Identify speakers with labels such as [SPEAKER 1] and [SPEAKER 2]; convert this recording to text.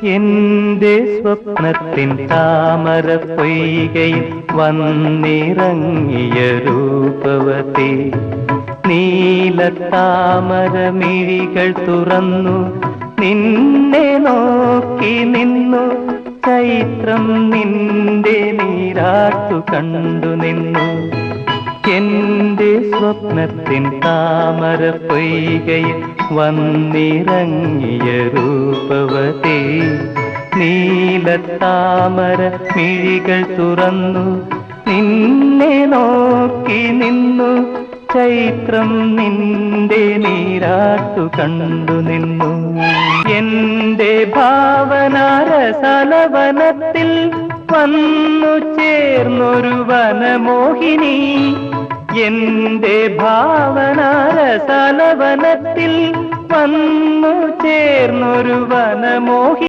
[SPEAKER 1] എന്റെ സ്വപ്നത്തിൻ താമര പൊയ്കയിൽ വന്നിറങ്ങിയ രൂപവതി നീലത്താമരമിഴികൾ തുറന്നു നിന്നെ നോക്കി നിന്നു ചൈത്രം നിന്റെ നീരാട്ടു കണ്ടു നിന്നു എന്റെ സ്വപ്നത്തിൻ താമര പൊയ്കയിൽ വന്നിറങ്ങിയ രൂപവതി നീലത്താമര മിഴികൾ തുറന്നു നിന്നെ നോക്കി നിന്നു ചൈത്രം നിന്റെ നീരാട്ടു കണ്ടു നിന്നു എന്റെ ഭാവനാരസലവനത്തിൽ വന്നു ചേർന്നൊരു വനമോഹിനി എന്റെ ഭാവനാരസലവനത്തിൽ വന്നു ചേർന്നൊരു വനമോഹിനി